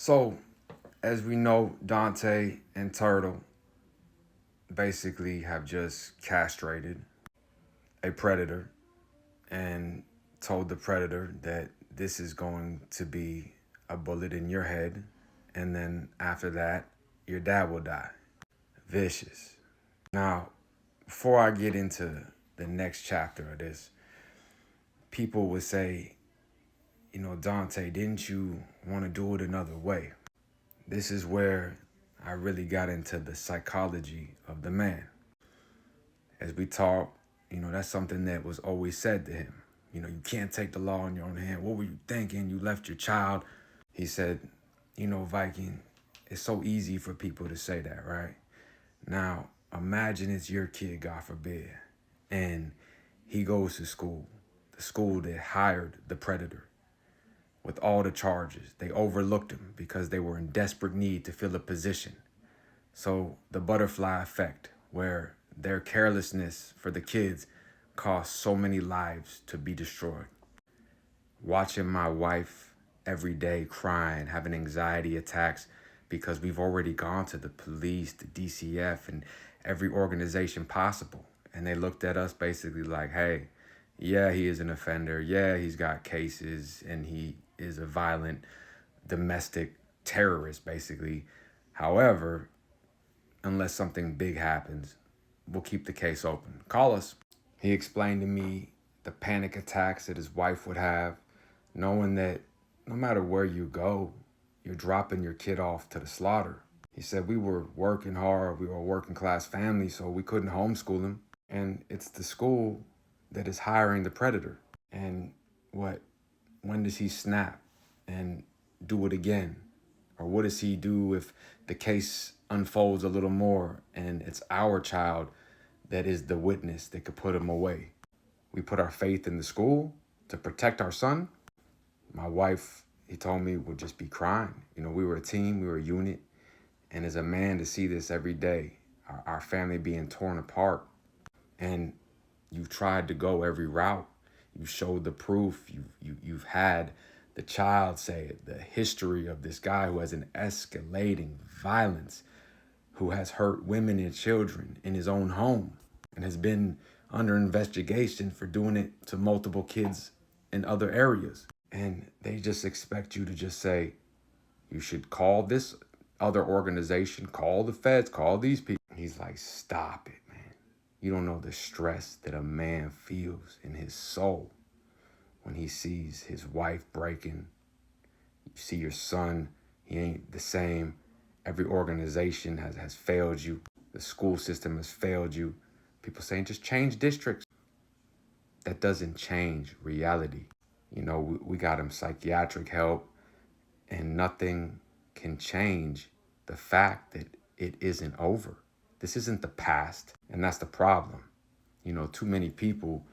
So, as we know, Dante and Turtle basically have just castrated a predator and told the predator that this is going to be a bullet in your head, and then after that, your dad will die. Vicious. Now, before I get into the next chapter of this, people would say, Dante, didn't you want to do it another way? This is where I really got into the psychology of the man. As we talk, that's something that was always said to him. You can't take the law in your own hand. What were you thinking? You left your child. He said, Viking, it's so easy for people to say that, right? Now, imagine it's your kid, God forbid, and he goes to school, the school that hired the predator with all the charges. They overlooked him because they were in desperate need to fill a position. So the butterfly effect, where their carelessness for the kids caused so many lives to be destroyed. Watching my wife every day crying, having anxiety attacks because we've already gone to the police, the DCF, and every organization possible. And they looked at us basically like, hey, yeah, he is an offender. Yeah, he's got cases and he is a violent domestic terrorist, basically. However, unless something big happens, we'll keep the case open. Call us. He explained to me the panic attacks that his wife would have, knowing that no matter where you go, you're dropping your kid off to the slaughter. He said we were working hard, we were a working class family, so we couldn't homeschool him. And it's the school that is hiring the predator. And when does he snap and do it again? Or what does he do if the case unfolds a little more and it's our child that is the witness that could put him away? We put our faith in the school to protect our son. My wife, he told me, would just be crying. We were a team, we were a unit. And as a man, to see this every day, our family being torn apart, and you've tried to go every route. You showed the proof. You've had the child say it, the history of this guy who has an escalating violence, who has hurt women and children in his own home and has been under investigation for doing it to multiple kids in other areas. And they just expect you to just say, you should call this other organization, call the feds, call these people. He's like, stop it, man. You don't know the stress that a man feels in his soul when he sees his wife breaking. You see your son, he ain't the same. Every organization has failed you. The school system has failed you. People saying just change districts. That doesn't change reality. We got him psychiatric help, and nothing can change the fact that it isn't over. This isn't the past, and that's the problem. Too many people,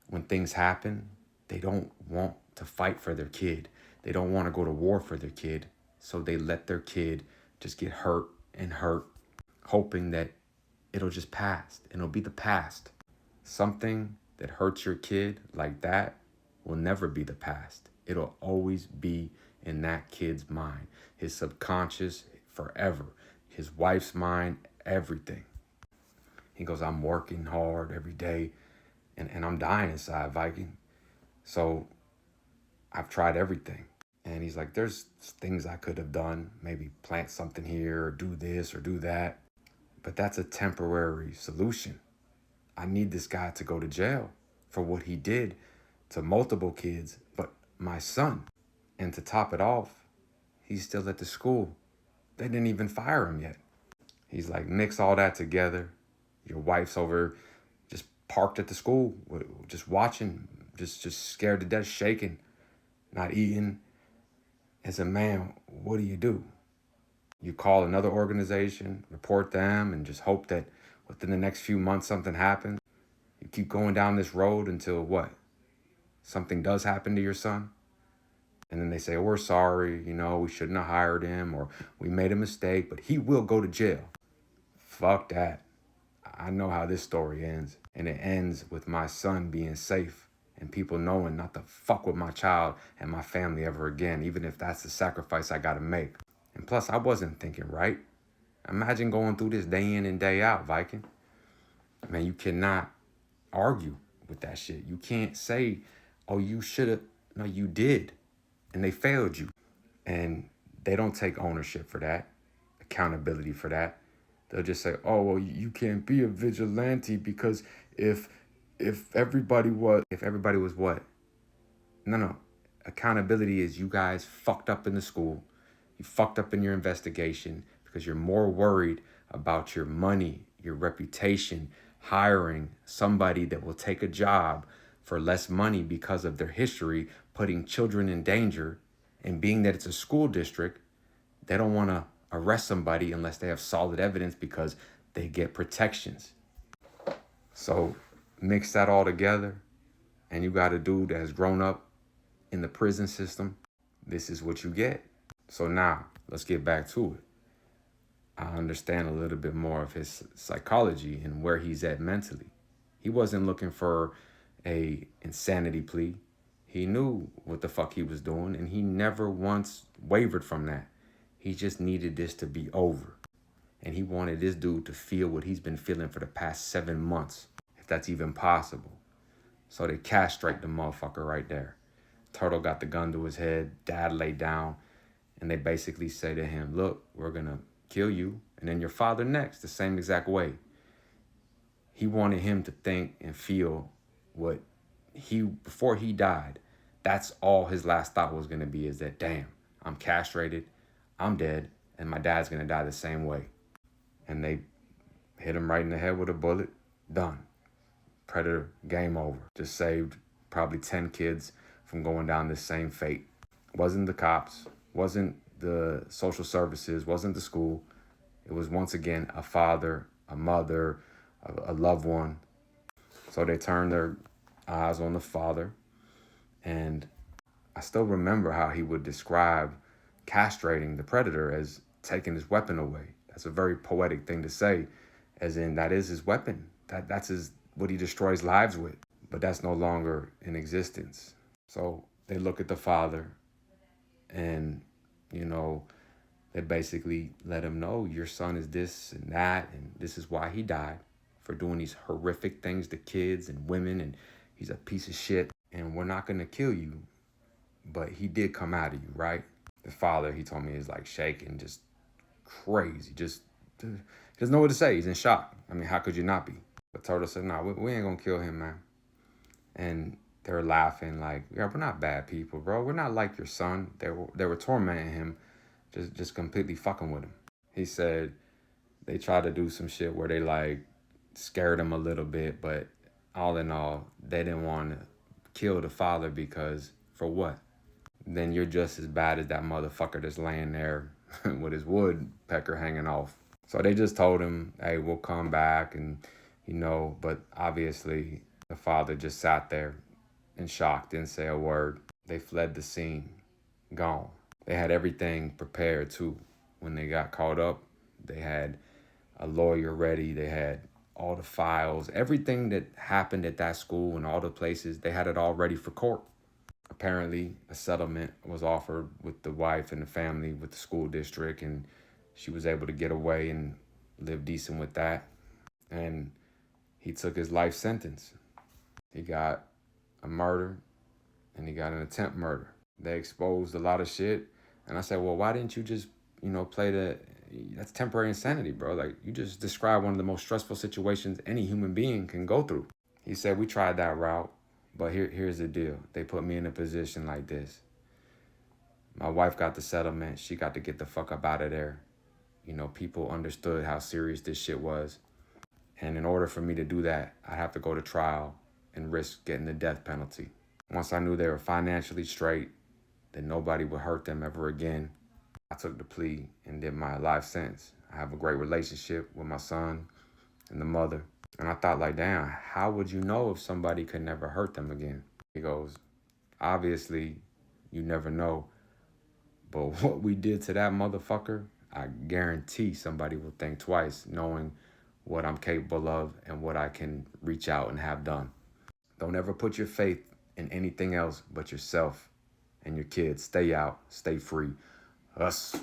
when things happen, they don't want to fight for their kid. They don't want to go to war for their kid. So they let their kid just get hurt and hurt, hoping that it'll just pass. It'll be the past. Something that hurts your kid like that will never be the past. It'll always be in that kid's mind, his subconscious forever, his wife's mind, everything. He goes, I'm working hard every day and I'm dying inside, Viking. So I've tried everything. And he's like, there's things I could have done, maybe plant something here or do this or do that. But that's a temporary solution. I need this guy to go to jail for what he did to multiple kids, but my son. And to top it off, he's still at the school. They didn't even fire him yet. He's like, mix all that together. Your wife's over just parked at the school, just watching, just scared to death, shaking, not eating. As a man, what do? You call another organization, report them, and just hope that within the next few months something happens. You keep going down this road until what? Something does happen to your son? And then they say, oh, we're sorry, we shouldn't have hired him, or we made a mistake, but he will go to jail. Fuck that. I know how this story ends. And it ends with my son being safe and people knowing not to fuck with my child and my family ever again, even if that's the sacrifice I gotta make. And plus, I wasn't thinking right. Imagine going through this day in and day out, Viking. Man, you cannot argue with that shit. You can't say, oh, you should have. No, you did. And they failed you. And they don't take ownership for that, accountability for that. They'll just say, oh, well, you can't be a vigilante because if everybody was what? No. Accountability is you guys fucked up in the school. You fucked up in your investigation because you're more worried about your money, your reputation, hiring somebody that will take a job for less money because of their history, putting children in danger, and being that it's a school district, they don't want to arrest somebody unless they have solid evidence because they get protections. So mix that all together, and you got a dude that has grown up in the prison system. This is what you get. So now let's get back to it. I understand a little bit more of his psychology and where he's at mentally. He wasn't looking for a insanity plea. He knew what the fuck he was doing, and he never once wavered from that. He just needed this to be over. And he wanted this dude to feel what he's been feeling for the past 7 months, if that's even possible. So they castrate the motherfucker right there. Turtle got the gun to his head, dad laid down, and they basically say to him, look, we're gonna kill you, and then your father next, the same exact way. He wanted him to think and feel what before he died, that's all his last thought was gonna be, is that, damn, I'm castrated, I'm dead, and my dad's gonna die the same way. And they hit him right in the head with a bullet, done. Predator, game over. Just saved probably 10 kids from going down this same fate. Wasn't the cops, wasn't the social services, wasn't the school. It was once again a father, a mother, a loved one. So they turned their eyes on the father. And I still remember how he would describe castrating the predator as taking his weapon away. That's a very poetic thing to say, as in that is his weapon. That's what he destroys lives with. But that's no longer in existence. So they look at the father and, they basically let him know your son is this and that, and this is why he died, for doing these horrific things to kids and women, and he's a piece of shit, and we're not going to kill you, but he did come out of you, right? The father, he told me, is like shaking, just crazy, just he doesn't know what to say. He's in shock. I mean, how could you not be? But Turtle said, nah, we ain't going to kill him, man. And they're laughing like, yeah, we're not bad people, bro. We're not like your son. They were tormenting him, just completely fucking with him. He said they tried to do some shit where they like scared him a little bit, but all in all, they didn't want to kill the father because for what? Then you're just as bad as that motherfucker that's laying there with his woodpecker hanging off. So they just told him, hey, we'll come back, and but obviously the father just sat there in shock, didn't say a word. They fled the scene, gone. They had everything prepared too. When they got caught up, they had a lawyer ready. They had all the files, everything that happened at that school and all the places, they had it all ready for court. Apparently, a settlement was offered with the wife and the family with the school district, and she was able to get away and live decent with that. And he took his life sentence. He got a murder and he got an attempt murder. They exposed a lot of shit. And I said, well, why didn't you just, play that's temporary insanity, bro. Like, you just described one of the most stressful situations any human being can go through. He said, we tried that route, but here's the deal. They put me in a position like this. My wife got the settlement. She got to get the fuck up out of there. People understood how serious this shit was. And in order for me to do that, I'd have to go to trial and risk getting the death penalty. Once I knew they were financially straight, that nobody would hurt them ever again, I took the plea and did my life sentence. I have a great relationship with my son and the mother. And I thought, like, damn, how would you know if somebody could never hurt them again? He goes, obviously, you never know. But what we did to that motherfucker, I guarantee somebody will think twice, knowing what I'm capable of and what I can reach out and have done. Don't ever put your faith in anything else but yourself and your kids. Stay out, stay free. Us.